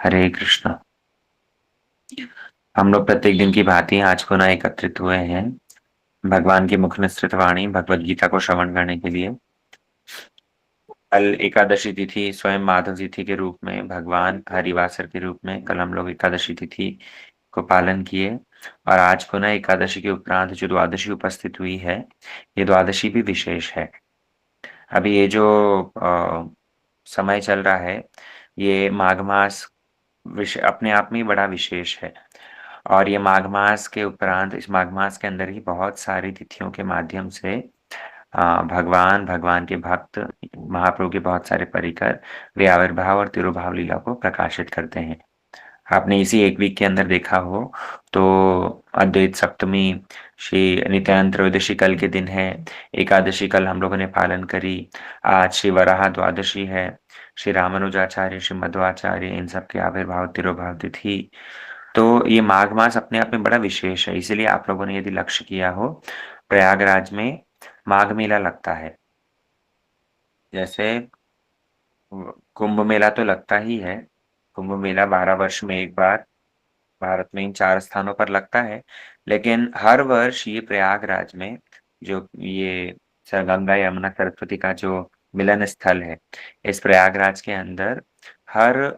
हरे कृष्णा। हम लोग प्रत्येक दिन की भांति आज पुनः एकत्रित हुए हैं भगवान की मुख निसृत वाणी भगवत गीता को श्रवण करने के लिए। कल एकादशी तिथि स्वयं माधव तिथि के रूप में, भगवान हरिवासर के रूप में कल हम लोग एकादशी तिथि को पालन किए। और आज पुनः एकादशी के उपरांत जो द्वादशी उपस्थित हुई है, ये द्वादशी भी विशेष है। अभी ये जो समय चल रहा है, ये माघ मास अपने आप में ही बड़ा विशेष है। और ये माघ मास के उपरांत, इस माघ मास के अंदर ही बहुत सारी तिथियों के माध्यम से भगवान के भक्त, महाप्रभु के बहुत सारे परिकर वे आविर्भाव और तिरुभाव लीला को प्रकाशित करते हैं। आपने इसी एक वीक के अंदर देखा हो तो अद्वैत सप्तमी, श्री नित्यानंद त्रयोदशी कल के दिन है, एकादशी कल हम लोगों ने पालन करी, आज श्री वराह द्वादशी है, श्री रामानुजाचार्य, श्री मध्वाचार्य, इन सब के आविर्भाव तिरुभाव तिथि। तो ये माघ मास अपने आप में बड़ा विशेष है। इसीलिए आप लोगों ने यदि लक्ष्य किया हो, प्रयागराज में माघ मेला लगता है। जैसे कुंभ मेला तो लगता ही है, कुंभ मेला 12 वर्ष में एक बार भारत में इन 4 स्थानों पर लगता है। लेकिन हर वर्ष ये प्रयागराज में, जो ये गंगा यमुना सरस्वती का जो मिलन स्थल है, इस प्रयागराज के अंदर हर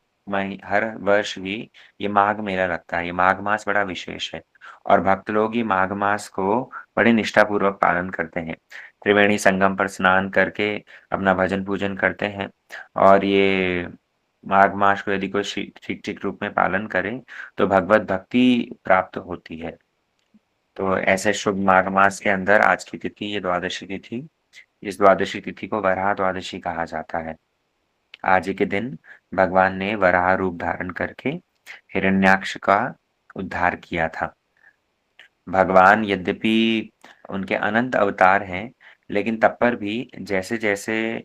हर वर्ष भी ये माघ मेला लगता है। ये माघ मास बड़ा विशेष है और भक्त लोग ये माघ मास को बड़े निष्ठा पूर्वक पालन करते हैं। त्रिवेणी संगम पर स्नान करके अपना भजन पूजन करते हैं। और ये माघ मास को यदि कोई ठीक ठीक रूप में पालन करे तो भगवत भक्ति प्राप्त होती है। तो ऐसे शुभ माघ मास के अंदर आज की तिथि, ये द्वादशी तिथि, इस द्वादशी तिथि को वराह द्वादशी कहा जाता है। आज ही के दिन भगवान ने वराह रूप धारण करके हिरण्याक्ष का उद्धार किया था। भगवान यद्यपि उनके अनंत अवतार हैं, लेकिन तब पर भी जैसे जैसे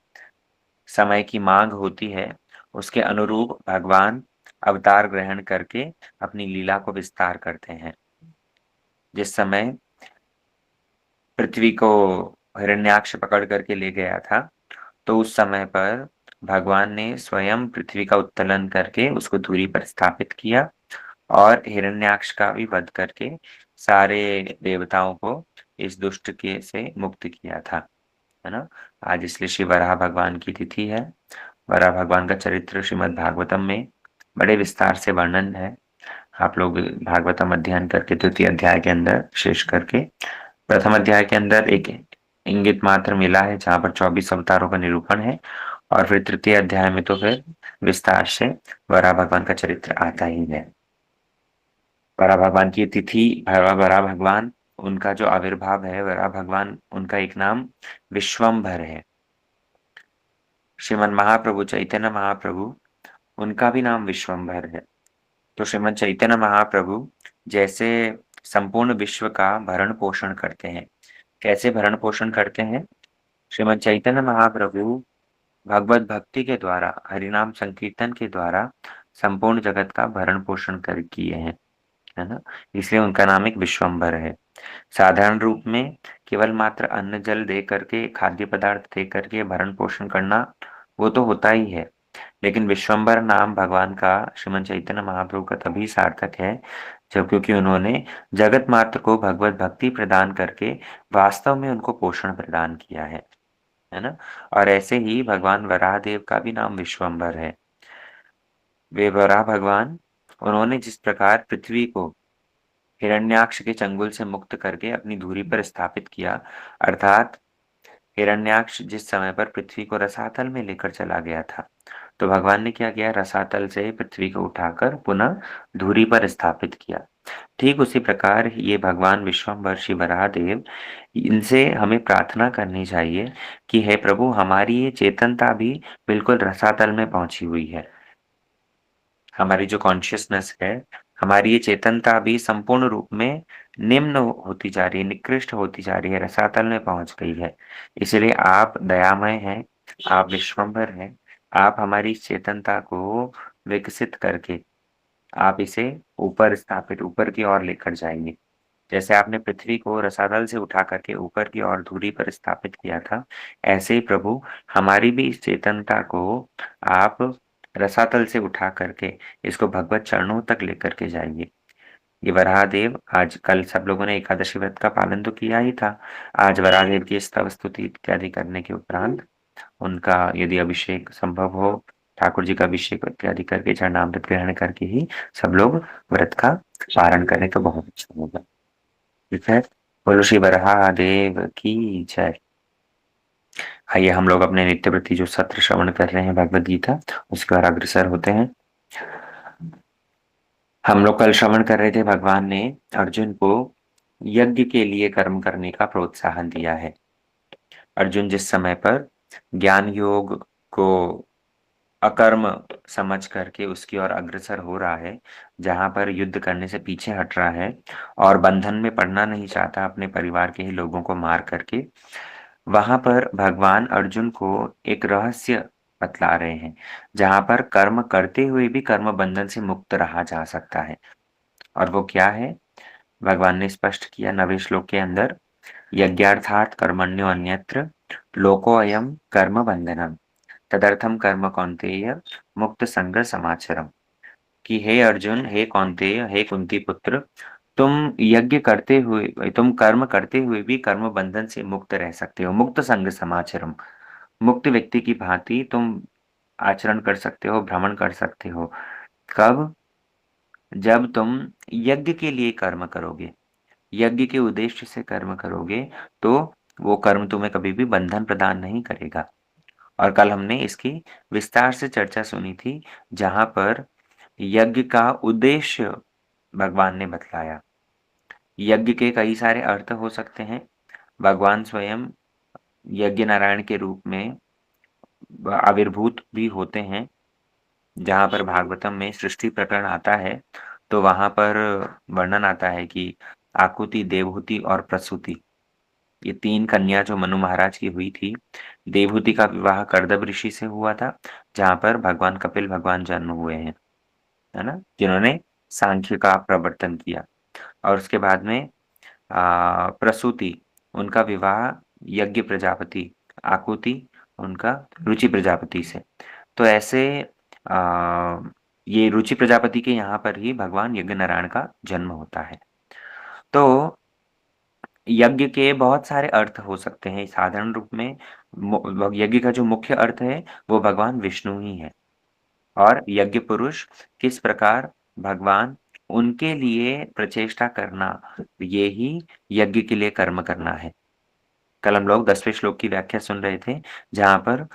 समय की मांग होती है, उसके अनुरूप भगवान अवतार ग्रहण करके अपनी लीला को विस्तार करते हैं। जिस समय पृथ्वी को हिरण्याक्ष पकड़ करके ले गया था, तो उस समय पर भगवान ने स्वयं पृथ्वी का उत्तोलन करके उसको धूरी पर स्थापित किया और हिरण्याक्ष का भी वध करके सारे देवताओं को इस दुष्ट के से मुक्त किया था, है ना। आज इसलिए श्री वराह भगवान की तिथि है। वराह भगवान का चरित्र श्रीमद् भागवतम में बड़े विस्तार से वर्णन है। आप लोग भागवतम अध्ययन करके तृतीय अध्याय के अंदर विशेष करके प्रथम अध्याय के अंदर एक इंगित मात्र मिला है जहाँ पर 24 अवतारों का निरूपण है। और फिर तृतीय अध्याय में तो फिर विस्तार से वराह भगवान का चरित्र आता ही है। वराह भगवान की तिथि, वराह भगवान, उनका जो आविर्भाव है, वराह भगवान, उनका एक नाम विश्वम्भर है। श्रीमद महाप्रभु चैतन्य महाप्रभु, उनका भी नाम विश्वम्भर है। तो श्रीमद चैतन्य महाप्रभु जैसे संपूर्ण विश्व का भरण पोषण करते हैं। कैसे भरण पोषण करते हैं? श्रीमद चैतन्य महाप्रभु भगवत भक्ति के द्वारा, हरिनाम संकीर्तन के द्वारा संपूर्ण जगत का भरण पोषण कर किए हैं, है ना। इसलिए उनका नाम एक विश्वम्भर है। साधारण रूप में केवल मात्र अन्न जल दे करके, खाद्य पदार्थ दे करके भरण पोषण करना, वो तो होता ही है। लेकिन विश्वम्भर नाम भगवान का, श्रीमद चैतन्य महाप्रभु का तभी सार्थक है जब, क्योंकि उन्होंने जगत मात्र को भगवत भक्ति प्रदान करके वास्तव में उनको पोषण प्रदान किया है ना। और ऐसे ही भगवान वराहदेव का भी नाम विश्वम्भर है। वे वराह भगवान, उन्होंने जिस प्रकार पृथ्वी को हिरण्याक्ष के चंगुल से मुक्त करके अपनी धुरी पर स्थापित किया, अर्थात हिरण्याक्ष जिस समय पर पृथ्वी को रसातल में लेकर चला गया था, तो भगवान ने क्या किया, रसातल से पृथ्वी को उठाकर पुनः धुरी पर स्थापित किया। ठीक उसी प्रकार ये भगवान विश्वम्भर श्री वराहदेव, इनसे हमें प्रार्थना करनी चाहिए कि हे प्रभु, हमारी ये चेतनता भी बिल्कुल रसातल में पहुंची हुई है। हमारी जो कॉन्शियसनेस है, हमारी ये चेतनता भी संपूर्ण रूप में निम्न होती जा रही है, निकृष्ट होती जा रही है, रसातल में पहुंच गई है। इसलिए आप दयामय हैं, आप विश्वम्भर हैं, आप हमारी इस चेतनता को विकसित करके आप इसे ऊपर स्थापित, ऊपर की ओर लेकर जाएंगे। जैसे आपने पृथ्वी को रसातल से उठा करके ऊपर की ओर धुरी पर स्थापित किया था, ऐसे ही प्रभु हमारी भी इस चेतनता को आप रसातल से उठा करके इसको भगवत चरणों तक लेकर के जाइए। ये वराहदेव आज कल सब लोगों ने एकादशी व्रत का पालन तो किया ही था। आज वराहदेव की स्तव स्तुति इत्यादि करने के उपरांत उनका यदि अभिषेक संभव हो, ठाकुर जी का अभिषेक इत्यादि करके चरणामृत ग्रहण करके ही सब लोग व्रत का पारण करें तो बहुत अच्छा होगा। ठीक है। बोलो श्री वराहदेव की जय। आइए हम लोग अपने नित्य प्रति जो सत्र श्रवण कर रहे हैं भगवद गीता उसके और अग्रसर होते हैं। हम लोग कल श्रवण कर रहे थे भगवान ने अर्जुन को यज्ञ के लिए कर्म करने का प्रोत्साहन दिया है। अर्जुन जिस समय पर ज्ञान योग को अकर्म समझ करके उसकी ओर अग्रसर हो रहा है, जहां पर युद्ध करने से पीछे हट रहा है और बंधन में पड़ना नहीं चाहता अपने परिवार के ही लोगों को मार करके, वहां पर भगवान अर्जुन को एक रहस्य बतला रहे हैं, जहां पर कर्म करते हुए भी कर्म बंधन से मुक्त रहा जा सकता है। और वो क्या है? भगवान ने स्पष्ट किया 9वें श्लोक के अंदर, यज्ञार्थात् कर्मण्यो अन्यत्र लोकोऽयं कर्म बंधनम् तदर्थम कर्म कौन्तेय मुक्त संग समाचरम। कि हे अर्जुन, हे कौन्तेय, हे कुंती पुत्र, तुम कर्म करते हुए भी कर्म बंधन से मुक्त रह सकते हो। मुक्त संग समाचरम, मुक्त व्यक्ति की भांति तुम आचरण कर सकते हो, भ्रमण कर सकते हो। कब? जब तुम यज्ञ के लिए कर्म करोगे, यज्ञ के उद्देश्य से कर्म करोगे, तो वो कर्म तुम्हें कभी भी बंधन प्रदान नहीं करेगा। और कल हमने इसकी विस्तार से चर्चा सुनी थी, जहां पर यज्ञ का उद्देश्य भगवान ने बतलाया। यज्ञ के कई सारे अर्थ हो सकते हैं। भगवान स्वयं यज्ञ नारायण के रूप में आविर्भूत भी होते हैं। जहां पर भागवतम में सृष्टि प्रकरण आता है, तो वहां पर वर्णन आता है कि आकुति, देवहूति और प्रसूति, ये 3 कन्या जो मनु महाराज की हुई थी। देवहूति का विवाह कर्दम ऋषि से हुआ था, जहां पर भगवान कपिल भगवान जन्म हुए हैं, है ना? जिन्होंने सांख्य का प्रवर्तन किया। और उसके बाद में प्रसूति, उनका विवाह यज्ञ प्रजापति, आकुति उनका रुचि प्रजापति से। तो ऐसे आ, ये रुचि प्रजापति के यहाँ पर ही भगवान यज्ञ नारायण का जन्म होता है। तो यज्ञ के बहुत सारे अर्थ हो सकते हैं। साधारण रूप में यज्ञ का जो मुख्य अर्थ है वो भगवान विष्णु ही है। और यज्ञ पुरुष किस प्रकार भगवान उनके लिए प्रचेष्टा करना, ये ही यज्ञ के लिए कर्म करना है। कल हम लोग 10वें श्लोक की व्याख्या सुन रहे थे, जहां पर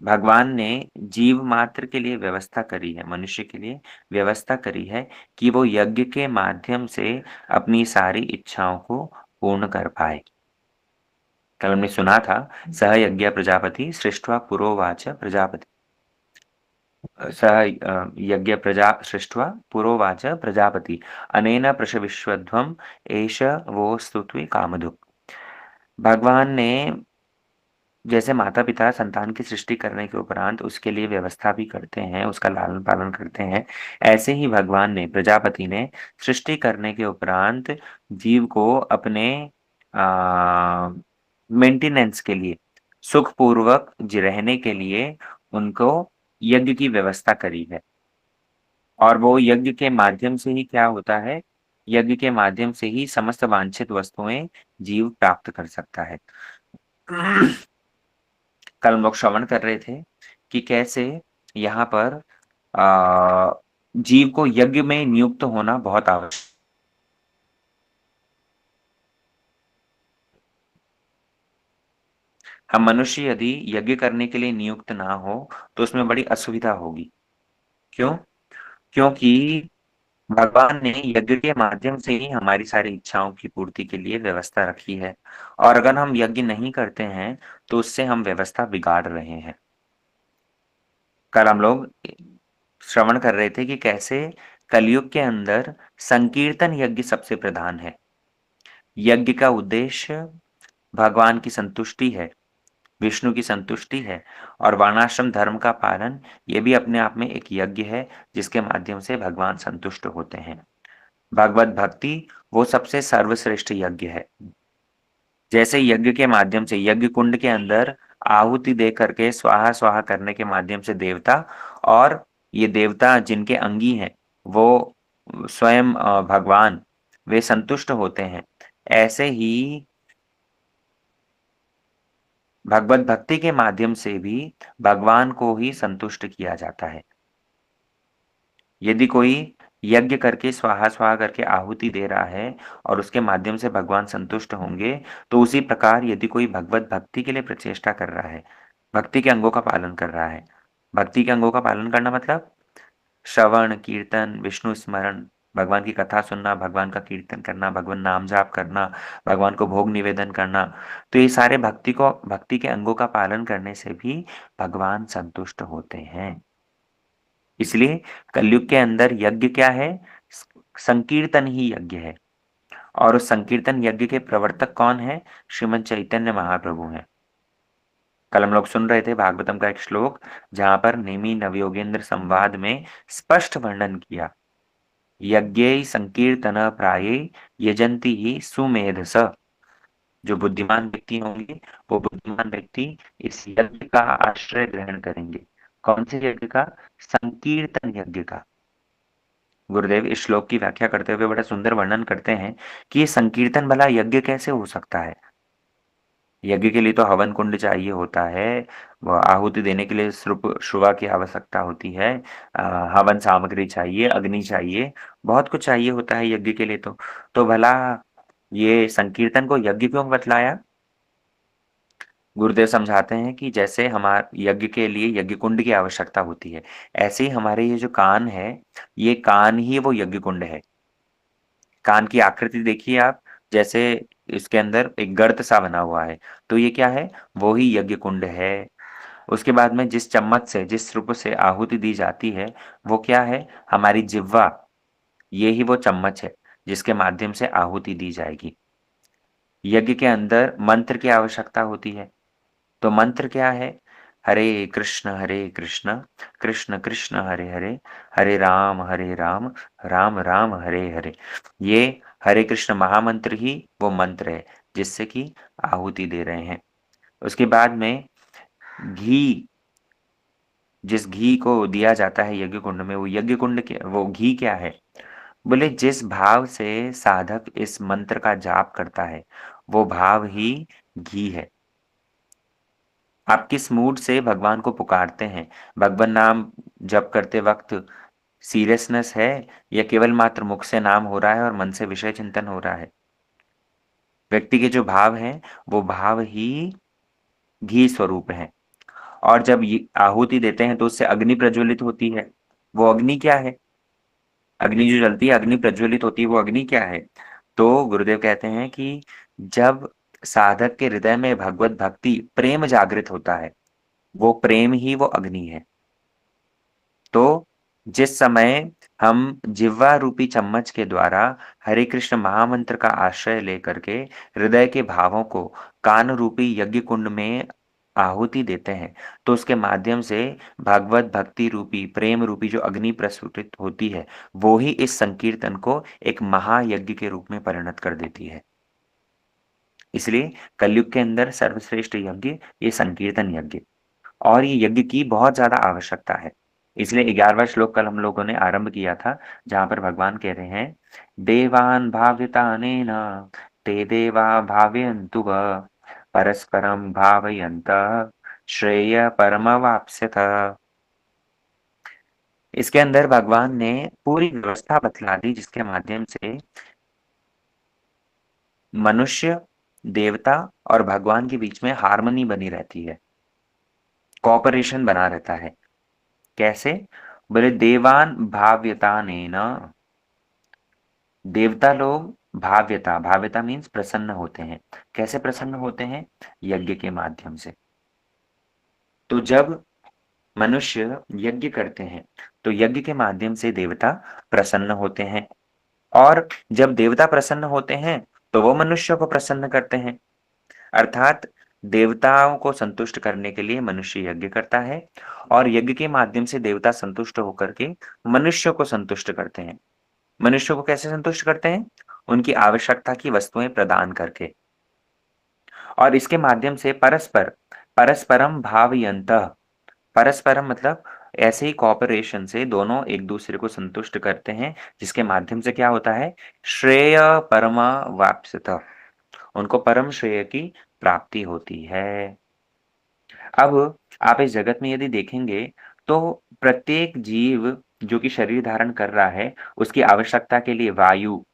भगवान ने जीव मात्र के लिए व्यवस्था करी है, मनुष्य के लिए व्यवस्था करी है कि वो यज्ञ के माध्यम से अपनी सारी इच्छाओं को पूर्ण कर पाए। कल हमने सुना था, सह यज्ञ प्रजापति सृष्ट्वा पुरोवाच प्रजापति, सः यज्ञ प्रजा सृष्ट्वा पुरोवाच प्रजापति अनेन प्रशविश्वध्वम् एष वो स्तुत्वे कामधुक्। भगवान ने जैसे माता-पिता संतान की सृष्टि करने के उपरांत उसके लिए व्यवस्था भी करते हैं, उसका लालन-पालन करते हैं, ऐसे ही भगवान ने, प्रजापति ने सृष्टि करने के उपरांत जीव को अपने मेंटेनेंस के लिए, सुखपूर्वक रहने के लिए उनको यज्ञ की व्यवस्था करी है। और वो यज्ञ के माध्यम से ही क्या होता है? यज्ञ के माध्यम से ही समस्त वांछित वस्तुएं जीव प्राप्त कर सकता है। कल हम लोग श्रवण कर रहे थे कि कैसे यहाँ पर जीव को यज्ञ में नियुक्त होना बहुत आवश्यक। हम मनुष्य यदि यज्ञ करने के लिए नियुक्त ना हो तो उसमें बड़ी असुविधा होगी। क्यों? क्योंकि भगवान ने यज्ञ के माध्यम से ही हमारी सारी इच्छाओं की पूर्ति के लिए व्यवस्था रखी है। और अगर हम यज्ञ नहीं करते हैं तो उससे हम व्यवस्था बिगाड़ रहे हैं। कल हम लोग श्रवण कर रहे थे कि कैसे कलयुग के अंदर संकीर्तन यज्ञ सबसे प्रधान है। यज्ञ का उद्देश्य भगवान की संतुष्टि है, विष्णु की संतुष्टि है। और वर्णाश्रम धर्म का पालन, ये भी अपने आप में एक यज्ञ है, जिसके माध्यम से भगवान संतुष्ट होते हैं। भगवत भक्ति वो सबसे सर्वश्रेष्ठ यज्ञ है। जैसे यज्ञ के माध्यम से यज्ञ कुंड के अंदर आहुति दे करके स्वाहा स्वाहा करने के माध्यम से देवता और ये देवता जिनके अंगी हैं वो स्वयं भगवान वे संतुष्ट होते हैं। ऐसे ही भगवत भक्ति के माध्यम से भी भगवान को ही संतुष्ट किया जाता है। यदि कोई यज्ञ करके स्वाहा स्वाहा करके आहुति दे रहा है और उसके माध्यम से भगवान संतुष्ट होंगे, तो उसी प्रकार यदि कोई भगवत भक्ति के लिए प्रचेष्टा कर रहा है, भक्ति के अंगों का पालन कर रहा है। भक्ति के अंगों का पालन करना मतलब श्रवण, कीर्तन, विष्णु स्मरण, भगवान की कथा सुनना, भगवान का कीर्तन करना, भगवान नाम जाप करना, भगवान को भोग निवेदन करना। तो ये सारे भक्ति के अंगों का पालन करने से भी भगवान संतुष्ट होते हैं। इसलिए कलयुग के अंदर यज्ञ क्या है? संकीर्तन ही यज्ञ है और उस संकीर्तन यज्ञ के प्रवर्तक कौन है? श्रीमद् चैतन्य महाप्रभु हैं। कल हम लोग सुन रहे थे भागवतम का एक श्लोक जहां पर नेमि नवयोगेंद्र संवाद में स्पष्ट वर्णन किया। यज्ञै संकीर्तन प्राये यजन्ति ही सुमेधस। जो बुद्धिमान व्यक्ति होंगे वो बुद्धिमान व्यक्ति इस यज्ञ का आश्रय ग्रहण करेंगे। कौन से यज्ञ का? संकीर्तन यज्ञ का। गुरुदेव इस श्लोक की व्याख्या करते हुए बड़ा सुंदर वर्णन करते हैं कि ये संकीर्तन भला यज्ञ कैसे हो सकता है। यज्ञ के लिए तो हवन कुंड चाहिए होता है, वो आहुति देने के लिए श्रुवा की आवश्यकता होती है, हवन सामग्री चाहिए, अग्नि चाहिए, बहुत कुछ चाहिए होता है यज्ञ के लिए तो भला ये संकीर्तन को यज्ञ क्यों बतलाया? गुरुदेव समझाते हैं कि जैसे हमार यज्ञ के लिए यज्ञ कुंड की आवश्यकता होती है, ऐसे ही हमारे ये जो कान है, ये कान ही वो यज्ञ कुंड है। कान की आकृति देखिए आप, जैसे इसके अंदर एक गर्त सा बना हुआ है, तो ये क्या है? वो ही यज्ञ कुंड है। उसके बाद में जिस चम्मच से, जिस रूप से आहुति दी जाती है, वो क्या है? हमारी जिह्वा, ये ही वो चम्मच है, जिसके माध्यम से आहुति दी जाएगी। यज्ञ के अंदर मंत्र की आवश्यकता होती है, तो मंत्र क्या है? हरे कृष्ण, कृष्ण कृष्ण हरे हरे, हरे राम, राम राम हरे हरे। ये हरे कृष्ण महामंत्र ही वो मंत्र है जिससे कि आहुति दे रहे हैं। उसके बाद में घी, जिस घी को दिया जाता है यज्ञ कुंड में, वो यज्ञ कुंड के वो घी क्या है? बोले जिस भाव से साधक इस मंत्र का जाप करता है, वो भाव ही घी है। आप किस मूड से भगवान को पुकारते हैं? भगवान नाम जप करते वक्त सीरियसनेस है या केवल मात्र मुख से नाम हो रहा है और मन से विषय चिंतन हो रहा है? व्यक्ति के जो भाव हैं, वो भाव ही घी स्वरूप हैं। और जब ये आहुति देते हैं तो उससे अग्नि प्रज्वलित होती है। वो अग्नि क्या है? अग्नि जो जलती है, अग्नि प्रज्वलित होती है, वो अग्नि क्या है? तो गुरुदेव कहते हैं कि जब साधक के हृदय में भगवत भक्ति प्रेम जागृत होता है, वो प्रेम ही वो अग्नि है। तो जिस समय हम जिह्वा रूपी चम्मच के द्वारा हरे कृष्ण महामंत्र का आश्रय लेकर के हृदय के भावों को कान रूपी यज्ञ कुंड में आहुति देते हैं, तो उसके माध्यम से भगवत भक्ति रूपी प्रेम रूपी जो अग्नि प्रस्फुटित होती है, वो ही इस संकीर्तन को एक महायज्ञ के रूप में परिणत कर देती है। इसलिए कलयुग के अंदर सर्वश्रेष्ठ यज्ञ ये संकीर्तन यज्ञ, और ये यज्ञ की बहुत ज्यादा आवश्यकता है। इसलिए 11वां श्लोक कल हम लोगों ने आरंभ किया था, जहां पर भगवान कह रहे हैं, देवान भाव्यतानेन ते देवा भावयन्तु वः, परस्परम भावयन्तः श्रेय परमवाप्स्यथ। इसके अंदर भगवान ने पूरी व्यवस्था बतला दी जिसके माध्यम से मनुष्य, देवता और भगवान के बीच में हार्मनी बनी रहती है, कॉपरेशन बना रहता है। कैसे? बोले देवान भाव्यतानेन, देवता लोग भाव्यता, भाव्यता मीन्स प्रसन्न होते हैं। कैसे प्रसन्न होते हैं? यज्ञ के माध्यम से। तो जब मनुष्य यज्ञ करते हैं तो यज्ञ के माध्यम से देवता प्रसन्न होते हैं, और जब देवता प्रसन्न होते हैं तो वो मनुष्य को प्रसन्न करते हैं। अर्थात देवताओं को संतुष्ट करने के लिए मनुष्य यज्ञ करता है, और यज्ञ के माध्यम से देवता संतुष्ट होकर के मनुष्य को संतुष्ट करते हैं। मनुष्य को कैसे संतुष्ट करते हैं? उनकी आवश्यकता की वस्तुएं प्रदान करके। और इसके माध्यम से परस्पर परस्परम भावयन्तः। परस्परम मतलब ऐसे ही कॉपरेशन से दोनों एक दूसरे को संतुष्ट करते हैं, जिसके माध्यम से क्या होता है? श्रेय परमावाप्स्यतः। उनको परम श्रेय की प्राप्ति होती है। अब आप इस जगत में यदि देखेंगे, तो प्रत्येक जीव जो कि शरीर धारण कर रहा है, उसकी आवश्यकता के लिए वायु,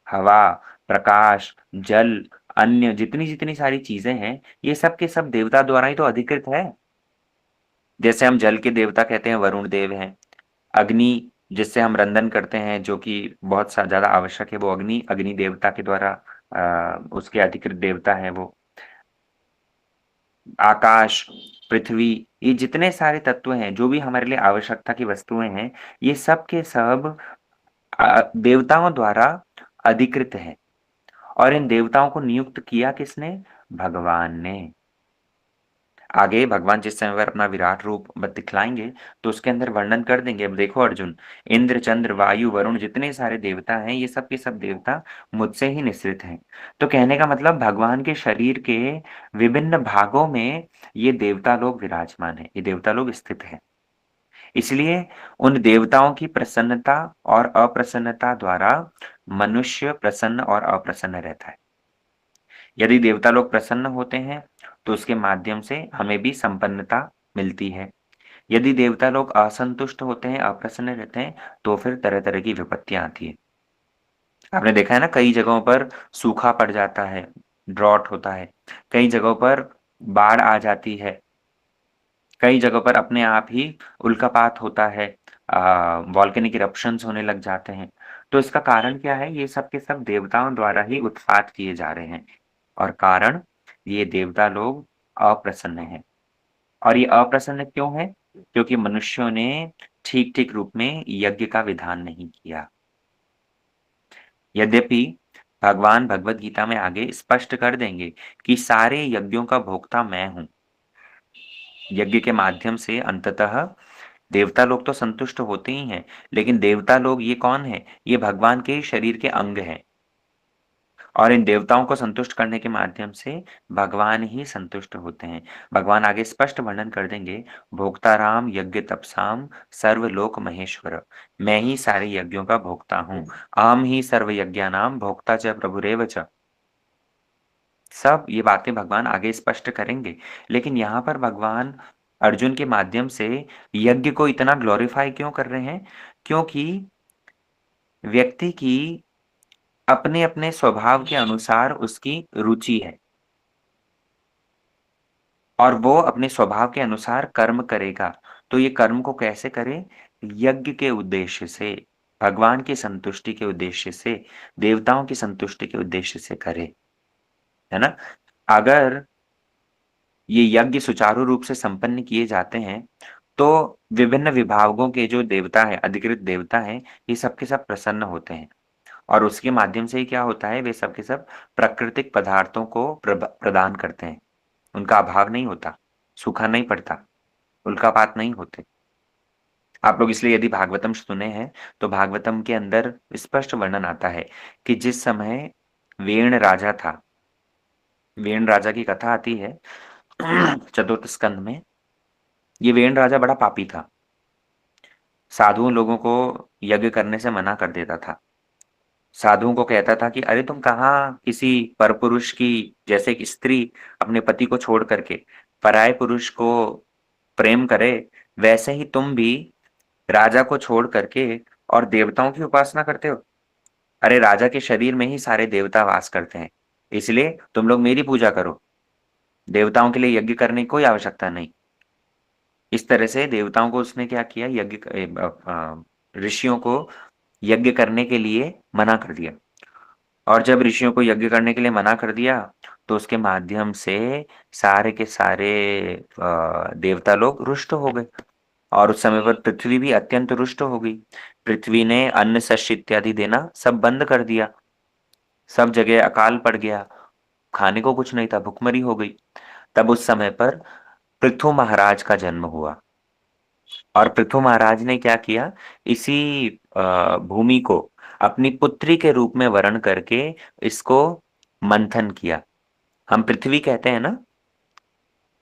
हवा, प्रकाश, जल, अन्य जितनी-जितनी सारी चीज़ें हैं, ये सब के सब देवता द्वारा ही तो अधिकृत है। जैसे हम जल के देवता कहते हैं वरुण देव हैं। अग्नि जिससे हम रंधन करते हैं, जो कि बहुत सा ज़्यादा आवश्यक है, वो अग्नि अग्नि देवता के द्वारा उसके अधिकृत देवता हैं वो। आकाश, पृथ्वी, ये जितने सारे तत्व हैं, जो भी हमारे लिए आवश्यकता की वस्तुएँ हैं, ये सब के सब देवताओं द्वारा अधिकृत हैं और इन देवताओं को नियुक्त किया किसने? भगवान ने। आगे भगवान जिस समय पर अपना विराट रूप दिखलाएँगे, तो उसके अंदर वर्णन कर देंगे। अब देखो अर्जुन, इंद्र, चंद्र, वायु, वरुण जितने सारे देवता हैं, ये सब के सब देवता मुझसे ही निःसृत हैं। तो कहने का मतलब भगवान के शरीर के विभिन्न भागों में ये देवता लोग विराजमान हैं, ये देवता लोग स्थित हैं। इसलिए उन देवताओं की प्रसन्नता और अप्रसन्नता द्वारा मनुष्य प्रसन्न और अप्रसन्न रहता है। यदि देवता लोग प्रसन्न होते हैं, तो उसके माध्यम से हमें भी संपन्नता मिलती है। यदि देवता लोग असंतुष्ट होते हैं, अप्रसन्न रहते हैं, तो फिर तरह-तरह की विपत्तियाँ आती हैं। आपने देखा है ना कई जगहों पर सूखा पड़ जाता है, ड्रॉट होता है, कई जगहों पर बाढ़ आ जाती है, कई जगहों पर अपने आप ही उल्कापात होता है, वोल्केनिक इरप्शंस होने लग जाते हैं। तो इसका कारण क्या है? ये सब के सब देवताओं द्वारा ही उत्पात किए जा रहे हैं और कारण ये देवता लोग अप्रसन्न हैं। और ये अप्रसन्न क्यों है? क्योंकि मनुष्यों ने ठीक-ठीक रूप में यज्ञ का विधान नहीं किया। यद्यपि भगवान भगवद गीता में आगे स्पष्ट कर देंगे कि सारे यज्ञों का भोक्ता मैं हूँ। यज्ञ के माध्यम से अंततः देवता लोग तो संतुष्ट होते ही हैं, लेकिन देवता लोग ये कौन हैं? ये भगवान के शरीर के अंग हैं और इन देवताओं को संतुष्ट करने के माध्यम से भगवान ही संतुष्ट होते हैं। भगवान आगे स्पष्ट वर्णन कर देंगे, भोक्ताराम यज्ञ तपसाम सर्वलोक महेश्वर। मैं ही सारे यज्ञों का भोक्ता हूँ। अहम ही सर्व यज्ञानाम भोक्ता च प्रभुरेव च। सब ये बातें भगवान आगे स्पष्ट करेंगे। लेकिन यहाँ पर भगवान अर्जुन के माध्यम से यज्ञ को इतना ग्लोरीफाई क्यों कर रहे हैं? क्योंकि व्यक्ति की अपने-अपने स्वभाव के अनुसार उसकी रुचि है और वो अपने स्वभाव के अनुसार कर्म करेगा। तो ये कर्म को कैसे करे? यज्ञ के उद्देश्य से, भगवान की संतुष्टि के उद्देश्य से, देवताओं की संतुष्टि के उद्देश्य से करे। है ना? अगर ये यज्ञ सुचारू रूप से संपन्न किए जाते हैं, तो विभिन्न विभागों के जो देवता हैं, अधिकृत देवता हैं, ये सब के सब प्रसन्न होते हैं और उसके माध्यम से ही क्या होता है, वे सब के सब प्राकृतिक पदार्थों को प्रदान करते हैं। उनका अभाव नहीं होता, सूखा नहीं पड़ता, उल्कापात नहीं होते। आप लोग इसलिए यदि भागवतम सुने हैं, तो भागवतम के अंदर स्पष्ट वर्णन आता है कि जिस समय वेन राजा था, वेन राजा की कथा आती है चतुर्थ स्कंद में। ये वेन राजा बड़ा पापी था। साधुओं लोगों को यज्ञ करने से मना कर देता था। साधुओं को कहता था कि अरे तुम कहाँ किसी परपुरुष की जैसे एक स्त्री अपने पति को छोड़ करके पराये पुरुष को प्रेम करे, वैसे ही तुम भी राजा को छोड़ करके और देवताओं की उपासना करते हो। अरे राजा के शरीर में ही सारे देवता वास करते हैं। इसलिए तुम लोग मेरी पूजा करो। देवताओं के लिए यज्ञ करने की कोई आवश्यकता नहीं। इस तरह से देवताओं को उसने क्या किया, ऋषियों को यज्ञ करने के लिए मना कर दिया। और जब ऋषियों को यज्ञ करने के लिए मना कर दिया, तो उसके माध्यम से सारे के सारे देवता लोग रुष्ट हो गए और उस समय पर पृथ्वी भी अत्यंत रुष्ट हो गई। पृथ्वी ने अन्न शस्य इत्यादि देना सब बंद कर दिया। सब जगह अकाल पड़ गया, खाने को कुछ नहीं था, भुखमरी हो गई। तब उस समय पर पृथु महाराज का जन्म हुआ और पृथु महाराज ने क्या किया, इसी भूमि को अपनी पुत्री के रूप में वरण करके इसको मंथन किया। हम पृथ्वी कहते हैं ना,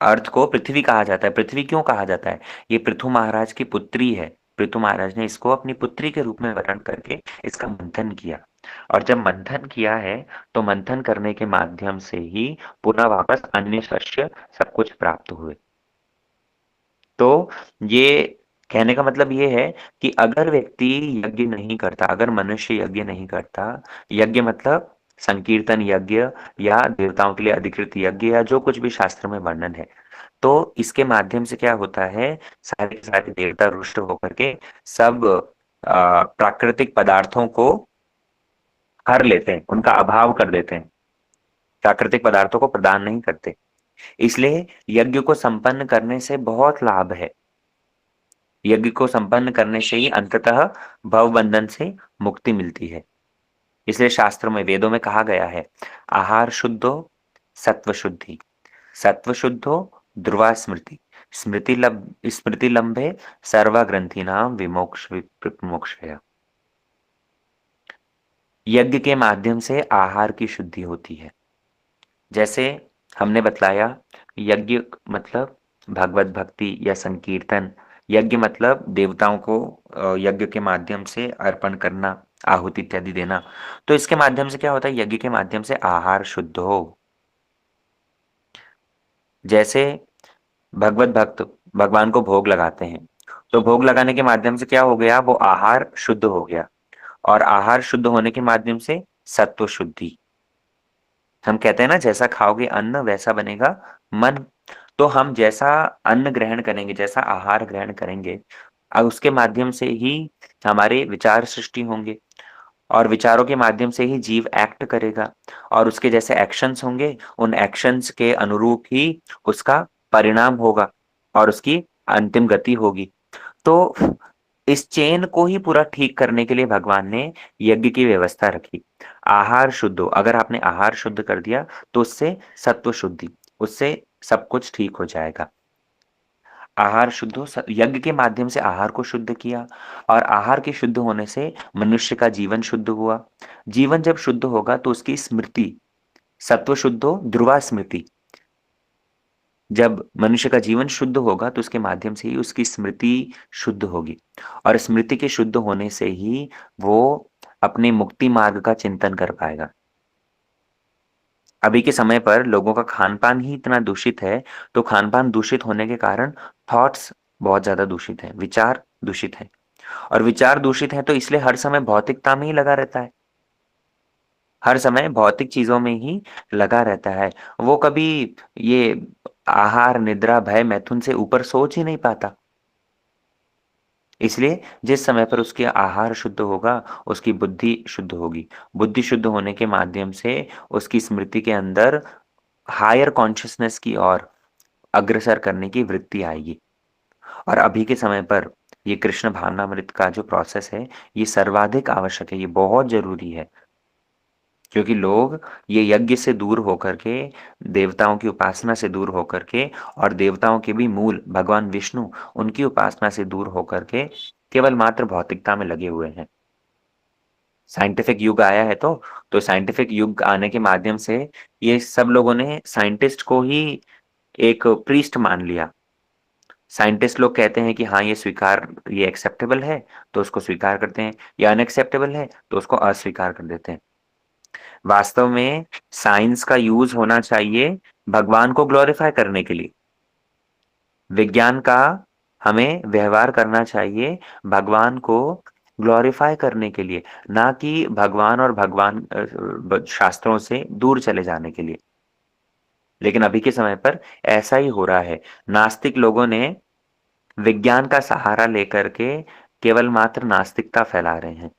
अर्थ को पृथ्वी कहा जाता है। पृथ्वी क्यों कहा जाता है? ये पृथु महाराज की पुत्री है। पृथु महाराज ने इसको अपनी पुत्री के रूप में वर्ण करके इसका मंथन किया। और जब मंथन किया है, तो मंथन करने के माध्यम से ही पुनः वापस अन्य शस्य सब कुछ प्राप्त हुए। तो ये कहने का मतलब ये है कि अगर व्यक्ति यज्ञ नहीं करता, अगर मनुष्य यज्ञ नहीं करता, यज्ञ मतलब संकीर्तन यज्ञ या देवताओं के लिए अधिकृत यज्ञ या जो कुछ भी शास्त्र में वर्णन है, तो इसके माध्यम से क्या होता है, सारे के सारे देवता रुष्ट होकर के सब प्राकृतिक पदार्थों को हर लेते हैं, उनका अभाव कर देते हैं, प्राकृतिक पदार्थों को प्रदान नहीं करते। इसलिए यज्ञ को संपन्न करने से बहुत लाभ है। यज्ञ को संपन्न करने से ही अंततः भव बंधन से मुक्ति मिलती है। इसलिए शास्त्रों में, वेदों में कहा गया है, आहार शुद्धो सत्व शुद्धि, सत्व शुद्धो ध्रुवा स्मृति, स्मृति लंबे सर्व ग्रंथि नाम विमोक्ष विमोक्षया। यज्ञ के माध्यम से आहार की शुद्धि होती है। जैसे हमने बतलाया, यज्ञ मतलब भगवत भक्ति या संकीर्तन, यज्ञ मतलब देवताओं को यज्ञ के माध्यम से अर्पण करना, आहुति इत्यादि देना। तो इसके माध्यम से क्या होता है, यज्ञ के माध्यम से आहार शुद्ध हो। जैसे भगवत भक्त भगवान को भोग लगाते हैं, तो भोग लगाने के माध्यम से क्या हो गया, वो आहार शुद्ध हो गया। और आहार शुद्ध होने के माध्यम से सत्व शुद्धि। हम कहते हैं ना, जैसा खाओगे अन्न वैसा बनेगा मन। तो हम जैसा अन्न ग्रहण करेंगे, जैसा आहार ग्रहण करेंगे, उसके माध्यम से ही हमारे विचार सृष्टि होंगे। और विचारों के माध्यम से ही जीव एक्ट करेगा। और उसके जैसे एक्शंस होंगे, उन एक्शंस के अनुरूप ही उसका परिणाम होगा और उसकी अंतिम गति होगी। तो इस चेन को ही पूरा ठीक करने के लिए भगवान ने यज्ञ की व्यवस्था रखी। आहार शुद्ध हो, अगर आपने आहार शुद्ध कर दिया, तो उससे सत्व शुद्धि, उससे सब कुछ ठीक हो जाएगा। आहार शुद्ध हो, यज्ञ के माध्यम से आहार को शुद्ध किया, और आहार के शुद्ध होने से मनुष्य का जीवन शुद्ध हुआ। जीवन जब शुद्ध होगा तो उसकी स्मृति, सत्व शुद्ध हो ध्रुवा स्मृति, जब मनुष्य का जीवन शुद्ध होगा तो उसके माध्यम से ही उसकी स्मृति शुद्ध होगी। और स्मृति के शुद्ध होने से ही वो अपने मुक्ति मार्ग का चिंतन कर पाएगा। अभी के समय पर लोगों का खान-पान ही इतना दूषित है, तो खान-पान दूषित होने के कारण थॉट्स बहुत ज़्यादा दूषित हैं, विचार दूषित हैं। और विचार दूषित हैं तो इसलिए हर समय भौतिकता में ही लगा रहता है। हर समय भौतिक चीज़ों में ही लगा रहता है। वो कभी ये आहार, निद्रा, भय, मैथुन से ऊपर सोच ही नहीं पाता। इसलिए जिस समय पर उसके आहार शुद्ध होगा, उसकी बुद्धि शुद्ध होगी। बुद्धि शुद्ध होने के माध्यम से उसकी स्मृति के अंदर हायर कॉन्शसनेस की ओर अग्रसर करने की वृत्ति आएगी। और अभी के समय पर ये कृष्ण भावनामृत का जो प्रोसेस है, ये सर्वाधिक आवश्यक है, ये बहुत ज़रूरी है। क्योंकि लोग ये यज्ञ से दूर होकर के, देवताओं की उपासना से दूर होकर के, और देवताओं के भी मूल भगवान विष्णु, उनकी उपासना से दूर होकर के केवल मात्र भौतिकता में लगे हुए हैं। साइंटिफिक युग आया है, तो साइंटिफिक युग आने के माध्यम से ये सब लोगों ने साइंटिस्ट को ही एक प्रीस्ट मान लिया। साइंटिस्ट लोग कहते हैं कि हाँ, ये एक्सेप्टेबल है, तो उसको स्वीकार करते हैं, या अनएक्सेप्टेबल है तो उसको अस्वीकार कर देते हैं। वास्तव में साइंस का यूज होना चाहिए भगवान को ग्लोरीफाई करने के लिए। विज्ञान का हमें व्यवहार करना चाहिए भगवान को ग्लोरीफाई करने के लिए, ना कि भगवान और शास्त्रों से दूर चले जाने के लिए। लेकिन अभी के समय पर ऐसा ही हो रहा है। नास्तिक लोगों ने विज्ञान का सहारा लेकर के केवल मात्र नास्तिकता फैला रहे हैं।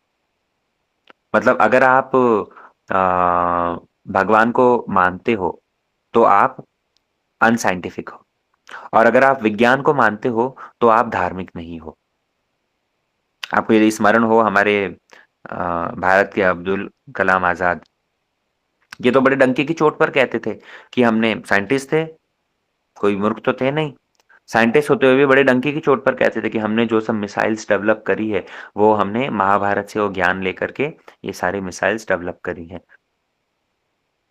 मतलब अगर आप भगवान को मानते हो तो आप अनसाइंटिफिक हो, और अगर आप विज्ञान को मानते हो तो आप धार्मिक नहीं हो। आपको यदि स्मरण हो, हमारे भारत के अब्दुल कलाम आजाद, ये तो बड़े डंके की चोट पर कहते थे कि हमने, साइंटिस्ट थे, कोई मूर्ख तो थे नहीं, साइंटिस्ट होते हुए भी बड़े डंके की चोट पर कहते थे कि हमने जो सब मिसाइल्स डेवलप करी है, वो हमने महाभारत से वो ज्ञान लेकर के ये सारी मिसाइल्स डेवलप करी हैं।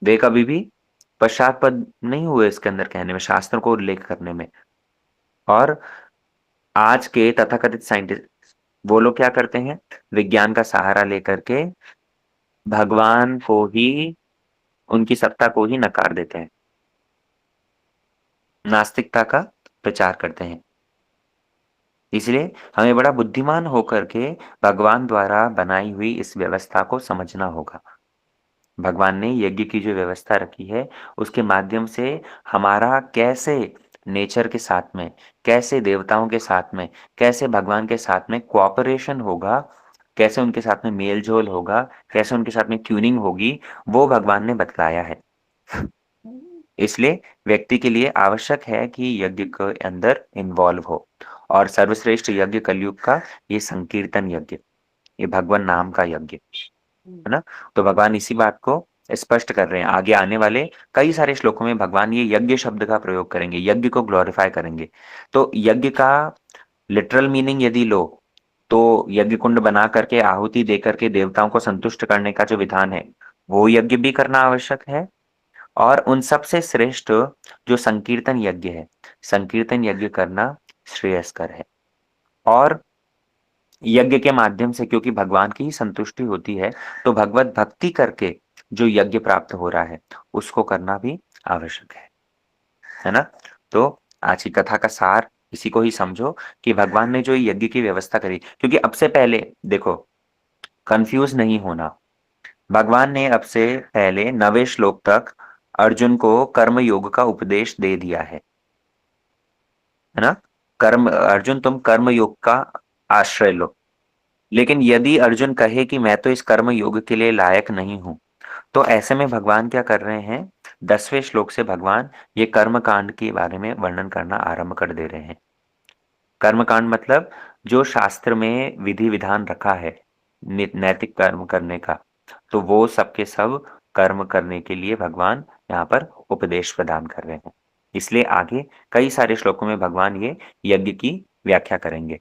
वे कभी भी पश्चात पद नहीं हुए इसके अंदर कहने में, शास्त्रों को उल्लेख करने में। और आज के तथाकथित साइंटिस्ट वो लोग क्या करते हैं, विज्ञान का सहारा लेकर के भगवान को ही, उनकी सत्ता को ही नकार देते हैं, नास्तिकता का प्रचार करते हैं। इसलिए हमें बड़ा बुद्धिमान होकर के भगवान द्वारा बनाई हुई इस व्यवस्था को समझना होगा। भगवान ने यज्ञ की जो व्यवस्था रखी है, उसके माध्यम से हमारा कैसे नेचर के साथ में, कैसे देवताओं के साथ में, कैसे भगवान के साथ में कोऑपरेशन होगा, कैसे उनके साथ में मेल-जोल होगा, कैसे उनके साथ में ट्यूनिंग होगी, वो भगवान ने बतलाया है। इसलिए व्यक्ति के लिए आवश्यक है कि यज्ञ के अंदर इन्वॉल्व हो। और सर्वश्रेष्ठ यज्ञ कलयुग का ये संकीर्तन यज्ञ, ये भगवान नाम का यज्ञ, है ना? तो भगवान इसी बात को स्पष्ट कर रहे हैं। आगे आने वाले कई सारे श्लोकों में भगवान ये यज्ञ शब्द का प्रयोग करेंगे, यज्ञ को ग्लोरीफाई करेंगे। तो यज्ञ का लिटरल मीनिंग यदि लो, तो यज्ञ कुंड बना करके आहुति दे करके देवताओं को संतुष्ट करने का जो विधान है, वो यज्ञ भी करना आवश्यक है। और उन सबसे श्रेष्ठ जो संकीर्तन यज्ञ है, संकीर्तन यज्ञ करना श्रेयस्कर है। और यज्ञ के माध्यम से क्योंकि भगवान की ही संतुष्टि होती है, तो भगवत भक्ति करके जो यज्ञ प्राप्त हो रहा है, उसको करना भी आवश्यक है ना? तो आज की कथा का सार इसी को ही समझो कि भगवान ने जो यज्ञ की व्यवस्था करी, क्योंकि अब से पहले देखो, कंफ्यूज नहीं होना। भगवान ने अब से पहले 9वें श्लोक तक अर्जुन को कर्म योग का उपदेश दे दिया है ना? कर्म अर्जुन तुम कर्म योग का आश्रय लो। लेकिन यदि अर्जुन कहे कि मैं तो इस कर्म योग के लिए लायक नहीं हूं, तो ऐसे में भगवान क्या कर रहे हैं, 10वें श्लोक से भगवान ये कर्म कांड के बारे में वर्णन करना आरंभ कर दे रहे हैं। कर्म कांड मतलब जो शास्त्र में विधि विधान रखा है नैतिक कर्म करने का, तो वो सब के सब कर्म करने के लिए भगवान यहाँ पर उपदेश प्रदान कर रहे हैं। इसलिए आगे कई सारे श्लोकों में भगवान ये यज्ञ की व्याख्या करेंगे।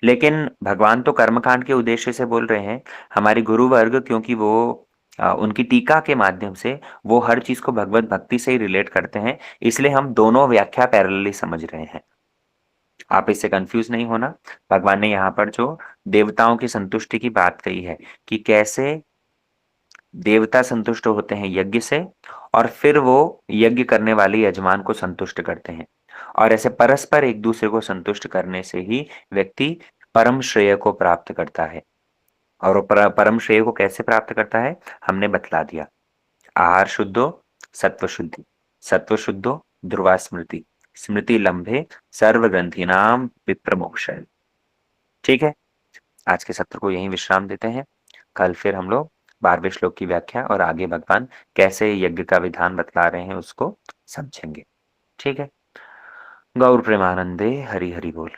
लेकिन भगवान तो कर्मकांड के उद्देश्य से बोल रहे हैं, हमारे गुरु वर्ग क्योंकि वो उनकी टीका के माध्यम से वो हर चीज को भगवत भक्ति से ही रिलेट करते हैं, इसलिए हम दोनों व्याख्या पैरेलली समझ रहे हैं। आप इससे कंफ्यूज नहीं होना। भगवान ने यहाँ पर जो देवताओं की संतुष्टि की बात कही है कि कैसे देवता संतुष्ट होते हैं यज्ञ से, और फिर वो यज्ञ करने वाले यजमान को संतुष्ट करते हैं। और ऐसे परस्पर एक दूसरे को संतुष्ट करने से ही व्यक्ति परम श्रेय को प्राप्त करता है। और वो परम श्रेय को कैसे प्राप्त करता है, हमने बतला दिया। आहार शुद्धो सत्व शुद्धि, सत्व शुद्धो ध्रुवा स्मृति, स्मृति लंबे सर्व ग्रंथिनाम विप्रमोक्षय। ठीक है, आज के सत्र को यहीं विश्राम देते हैं। कल फिर हम लोग 12वें श्लोक की व्याख्या और आगे भगवान कैसे यज्ञ का विधान बतला रहे हैं उसको समझेंगे। ठीक है, गौर प्रेमानंदे हरि हरि बोल।